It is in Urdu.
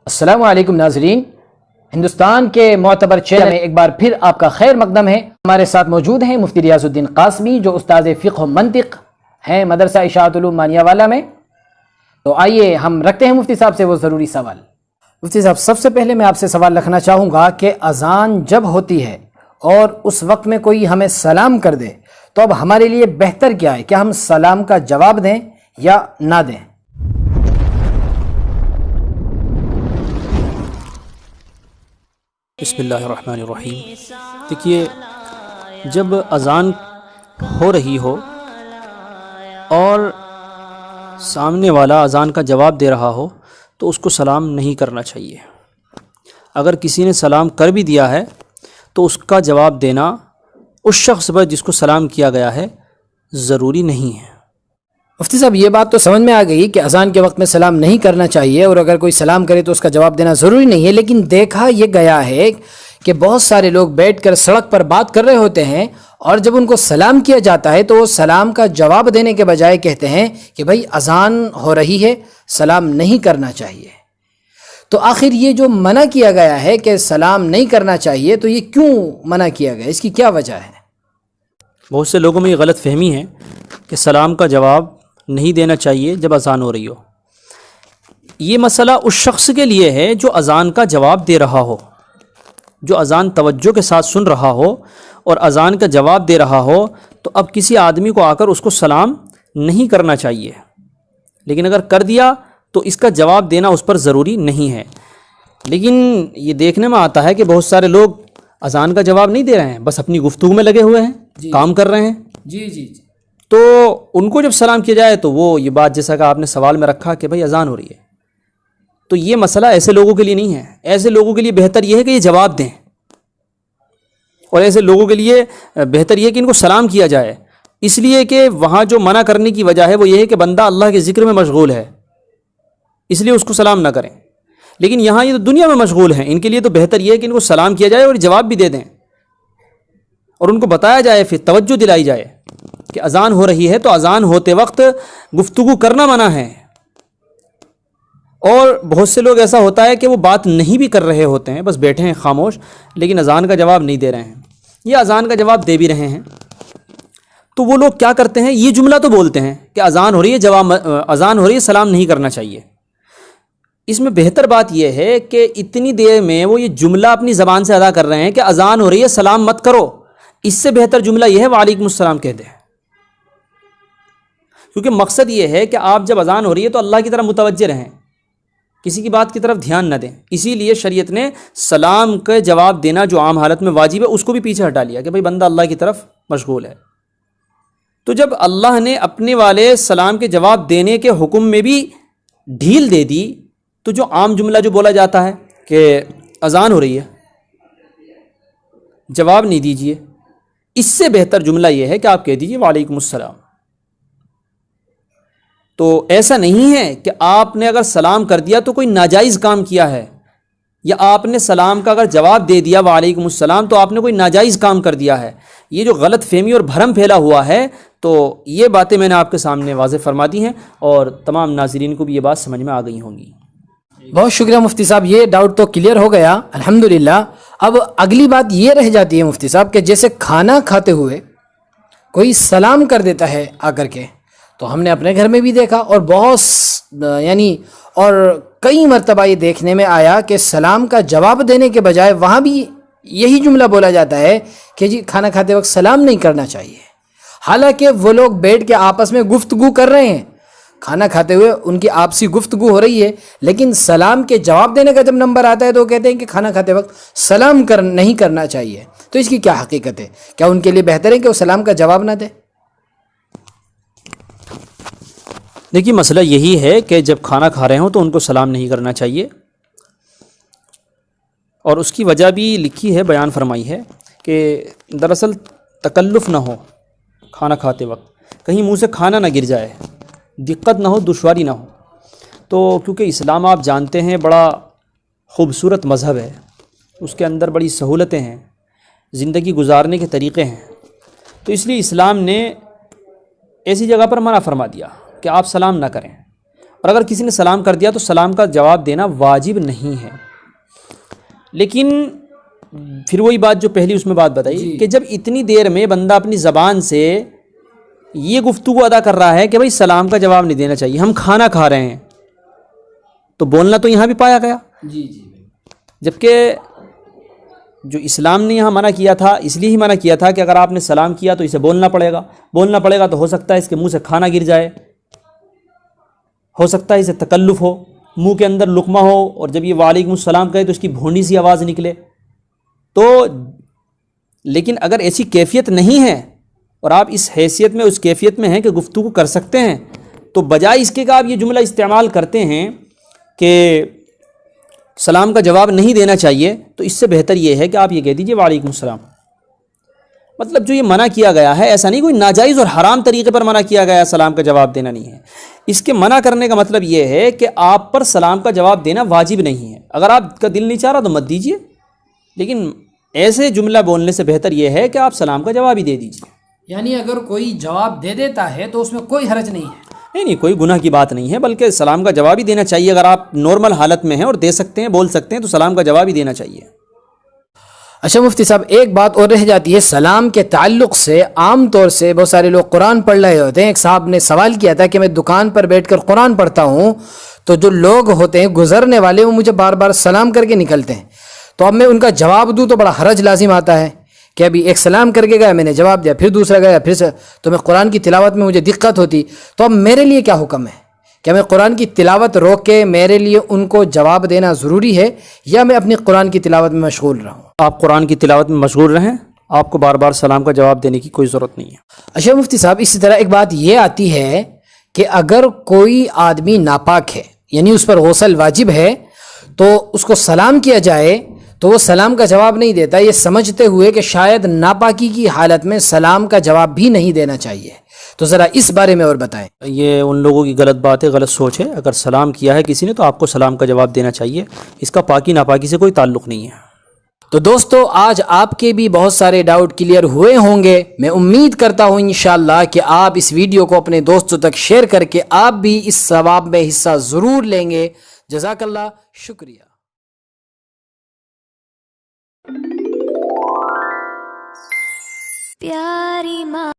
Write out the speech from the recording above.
السلام علیکم ناظرین، ہندوستان کے معتبر چینل میں ایک بار پھر آپ کا خیر مقدم ہے۔ ہمارے ساتھ موجود ہیں مفتی ریاض الدین قاسمی جو استاد فقہ و منطق ہیں مدرسہ اشاعت علوم مانیہ والا میں۔ تو آئیے ہم رکھتے ہیں مفتی صاحب سے وہ ضروری سوال۔ مفتی صاحب، سب سے پہلے میں آپ سے سوال رکھنا چاہوں گا کہ اذان جب ہوتی ہے اور اس وقت میں کوئی ہمیں سلام کر دے تو اب ہمارے لیے بہتر کیا ہے؟ کیا ہم سلام کا جواب دیں یا نہ دیں؟ بسم اللہ الرحمن الرحیم۔ دیکھیے، جب اذان ہو رہی ہو اور سامنے والا اذان کا جواب دے رہا ہو تو اس کو سلام نہیں کرنا چاہیے۔ اگر کسی نے سلام کر بھی دیا ہے تو اس کا جواب دینا اس شخص پر جس کو سلام کیا گیا ہے ضروری نہیں ہے۔ مفتی صاحب، یہ بات تو سمجھ میں آ گئی کہ اذان کے وقت میں سلام نہیں کرنا چاہیے اور اگر کوئی سلام کرے تو اس کا جواب دینا ضروری نہیں ہے، لیکن دیکھا یہ گیا ہے کہ بہت سارے لوگ بیٹھ کر سڑک پر بات کر رہے ہوتے ہیں اور جب ان کو سلام کیا جاتا ہے تو وہ سلام کا جواب دینے کے بجائے کہتے ہیں کہ بھائی اذان ہو رہی ہے، سلام نہیں کرنا چاہیے۔ تو آخر یہ جو منع کیا گیا ہے کہ سلام نہیں کرنا چاہیے، تو یہ کیوں منع کیا گیا؟ اس کی کیا وجہ ہے؟ بہت سے لوگوں میں یہ غلط فہمی ہے کہ سلام کا جواب نہیں دینا چاہیے جب اذان ہو رہی ہو۔ یہ مسئلہ اس شخص کے لیے ہے جو اذان کا جواب دے رہا ہو، جو اذان توجہ کے ساتھ سن رہا ہو اور اذان کا جواب دے رہا ہو، تو اب کسی آدمی کو آ کر اس کو سلام نہیں کرنا چاہیے، لیکن اگر کر دیا تو اس کا جواب دینا اس پر ضروری نہیں ہے۔ لیکن یہ دیکھنے میں آتا ہے کہ بہت سارے لوگ اذان کا جواب نہیں دے رہے ہیں، بس اپنی گفتگو میں لگے ہوئے ہیں، کام کر رہے ہیں۔ جی تو ان کو جب سلام کیا جائے تو وہ یہ بات جیسا کہ آپ نے سوال میں رکھا کہ بھائی اذان ہو رہی ہے، تو یہ مسئلہ ایسے لوگوں کے لیے نہیں ہے۔ ایسے لوگوں کے لیے بہتر یہ ہے کہ یہ جواب دیں، اور ایسے لوگوں کے لیے بہتر یہ ہے کہ ان کو سلام کیا جائے، اس لیے کہ وہاں جو منع کرنے کی وجہ ہے وہ یہ ہے کہ بندہ اللہ کے ذکر میں مشغول ہے، اس لیے اس کو سلام نہ کریں۔ لیکن یہاں یہ تو دنیا میں مشغول ہیں، ان کے لیے تو بہتر یہ ہے کہ ان کو سلام کیا جائے اور جواب بھی دے دیں، اور ان کو بتایا جائے، پھر توجہ دلائی جائے کہ اذان ہو رہی ہے تو اذان ہوتے وقت گفتگو کرنا منع ہے۔ اور بہت سے لوگ ایسا ہوتا ہے کہ وہ بات نہیں بھی کر رہے ہوتے ہیں، بس بیٹھے ہیں خاموش، لیکن اذان کا جواب نہیں دے رہے ہیں، یا اذان کا جواب دے بھی رہے ہیں۔ تو وہ لوگ کیا کرتے ہیں، یہ جملہ تو بولتے ہیں کہ اذان ہو رہی ہے، اذان ہو رہی ہے، سلام نہیں کرنا چاہیے۔ اس میں بہتر بات یہ ہے کہ اتنی دیر میں وہ یہ جملہ اپنی زبان سے ادا کر رہے ہیں کہ اذان ہو رہی ہے، سلام مت کرو، اس سے بہتر جملہ یہ ہے وعلیکم السلام کہہ دیں، کیونکہ مقصد یہ ہے کہ آپ جب اذان ہو رہی ہے تو اللہ کی طرف متوجہ رہیں، کسی کی بات کی طرف دھیان نہ دیں۔ اسی لیے شریعت نے سلام کا جواب دینا جو عام حالت میں واجب ہے اس کو بھی پیچھے ہٹا لیا کہ بھائی بندہ اللہ کی طرف مشغول ہے۔ تو جب اللہ نے اپنے والے سلام کے جواب دینے کے حکم میں بھی ڈھیل دے دی، تو جو عام جملہ جو بولا جاتا ہے کہ اذان ہو رہی ہے، جواب نہیں دیجیے، اس سے بہتر جملہ یہ ہے کہ آپ کہہ دیجیے وعلیکم السلام۔ تو ایسا نہیں ہے کہ آپ نے اگر سلام کر دیا تو کوئی ناجائز کام کیا ہے، یا آپ نے سلام کا اگر جواب دے دیا وعلیکم السلام تو آپ نے کوئی ناجائز کام کر دیا ہے۔ یہ جو غلط فہمی اور بھرم پھیلا ہوا ہے، تو یہ باتیں میں نے آپ کے سامنے واضح فرما دی ہیں، اور تمام ناظرین کو بھی یہ بات سمجھ میں آ گئی ہوں گی۔ بہت شکریہ مفتی صاحب، یہ ڈاؤٹ تو کلیئر ہو گیا الحمدللہ۔ اب اگلی بات یہ رہ جاتی ہے مفتی صاحب کہ جیسے کھانا کھاتے ہوئے کوئی سلام کر دیتا ہے آ کر کے، تو ہم نے اپنے گھر میں بھی دیکھا اور اور کئی مرتبہ یہ دیکھنے میں آیا کہ سلام کا جواب دینے کے بجائے وہاں بھی یہی جملہ بولا جاتا ہے کہ جی کھانا کھاتے وقت سلام نہیں کرنا چاہیے، حالانکہ وہ لوگ بیٹھ کے آپس میں گفتگو کر رہے ہیں، کھانا کھاتے ہوئے ان کی آپسی گفتگو ہو رہی ہے، لیکن سلام کے جواب دینے کا جب نمبر آتا ہے تو وہ کہتے ہیں کہ کھانا کھاتے وقت سلام نہیں کرنا چاہیے۔ تو اس کی کیا حقیقت ہے؟ کیا ان کے لیے بہتر ہے کہ وہ سلام کا جواب نہ دے؟ دیکھیے، مسئلہ یہی ہے کہ جب کھانا کھا رہے ہوں تو ان کو سلام نہیں کرنا چاہیے، اور اس کی وجہ بھی لکھی ہے، بیان فرمائی ہے کہ دراصل تکلف نہ ہو کھانا کھاتے وقت، کہیں منہ سے کھانا نہ گر جائے، دقت نہ ہو، دشواری نہ ہو۔ تو کیونکہ اسلام آپ جانتے ہیں بڑا خوبصورت مذہب ہے، اس کے اندر بڑی سہولتیں ہیں، زندگی گزارنے کے طریقے ہیں، تو اس لیے اسلام نے ایسی جگہ پر منع فرما دیا کہ آپ سلام نہ کریں، اور اگر کسی نے سلام کر دیا تو سلام کا جواب دینا واجب نہیں ہے. لیکن پھر وہی بات جو پہلی اس میں بات بتائی کہ جب اتنی دیر میں بندہ اپنی زبان سے یہ گفتگو ادا کر رہا ہے کہ بھائی سلام کا جواب نہیں دینا چاہیے, ہم کھانا کھا رہے ہیں, تو بولنا تو یہاں بھی پایا گیا. جبکہ جو اسلام نے یہاں منع کیا تھا اس لیے ہی منع کیا تھا کہ اگر آپ نے سلام کیا تو اسے بولنا پڑے گا تو ہو سکتا ہے اس کے منہ سے کھانا گر جائے, ہو سکتا ہے اسے تکلف ہو, منہ کے اندر لقمہ ہو اور جب یہ وعلیکم السلام کہے تو اس کی بھونڈی سی آواز نکلے. تو لیکن اگر ایسی کیفیت نہیں ہے اور آپ اس حیثیت میں اس کیفیت میں ہیں کہ گفتگو کر سکتے ہیں, تو بجائے اس کے کہ آپ یہ جملہ استعمال کرتے ہیں کہ سلام کا جواب نہیں دینا چاہیے, تو اس سے بہتر یہ ہے کہ آپ یہ کہہ دیجئے وعلیکم السلام. مطلب جو یہ منع کیا گیا ہے ایسا نہیں کوئی ناجائز اور حرام طریقے پر منع کیا گیا ہے, سلام کا جواب دینا نہیں ہے. اس کے منع کرنے کا مطلب یہ ہے کہ آپ پر سلام کا جواب دینا واجب نہیں ہے. اگر آپ کا دل نہیں چاہ رہا تو مت دیجیے, لیکن ایسے جملہ بولنے سے بہتر یہ ہے کہ آپ سلام کا جواب ہی دے دیجیے. یعنی اگر کوئی جواب دے دیتا ہے تو اس میں کوئی حرج نہیں ہے. نہیں, کوئی گناہ کی بات نہیں ہے, بلکہ سلام کا جواب ہی دینا چاہیے. اگر آپ نارمل حالت میں ہیں اور دے سکتے ہیں, بول سکتے ہیں, تو سلام کا جواب ہی دینا چاہیے. اچھا مفتی صاحب, ایک بات اور رہ جاتی ہے سلام کے تعلق سے. عام طور سے بہت سارے لوگ قرآن پڑھ رہے ہوتے ہیں. ایک صاحب نے سوال کیا تھا کہ میں دکان پر بیٹھ کر قرآن پڑھتا ہوں, تو جو لوگ ہوتے ہیں گزرنے والے وہ مجھے بار بار سلام کر کے نکلتے ہیں, تو اب میں ان کا جواب دوں تو بڑا حرج لازم آتا ہے کہ ابھی ایک سلام کر کے گیا, میں نے جواب دیا, پھر دوسرا گیا, پھر سے, تو میں قرآن کی تلاوت میں مجھے دقت ہوتی. تو اب میرے لیے کیا حکم ہے؟ کیا میں قرآن کی تلاوت روک کے میرے لیے ان کو جواب دینا ضروری ہے, یا میں اپنی قرآن کی تلاوت میں مشغول رہوں؟ آپ قرآن کی تلاوت میں مشغول رہیں, آپ کو بار بار سلام کا جواب دینے کی کوئی ضرورت نہیں ہے. اچھا مفتی صاحب, اسی طرح ایک بات یہ آتی ہے کہ اگر کوئی آدمی ناپاک ہے, یعنی اس پر غسل واجب ہے, تو اس کو سلام کیا جائے تو وہ سلام کا جواب نہیں دیتا, یہ سمجھتے ہوئے کہ شاید ناپاکی کی حالت میں سلام کا جواب بھی نہیں دینا چاہیے. تو ذرا اس بارے میں اور بتائیں. یہ ان لوگوں کی غلط بات ہے, غلط سوچ ہے. اگر سلام کیا ہے کسی نے تو آپ کو سلام کا جواب دینا چاہیے, اس کا پاکی ناپاکی سے کوئی تعلق نہیں ہے. تو دوستو, آج آپ کے بھی بہت سارے ڈاؤٹ کلیئر ہوئے ہوں گے. میں امید کرتا ہوں انشاءاللہ کہ آپ اس ویڈیو کو اپنے دوستوں تک شیئر کر کے آپ بھی اس ثواب میں حصہ ضرور لیں گے. جزاک اللہ, شکریہ. پیاری ماں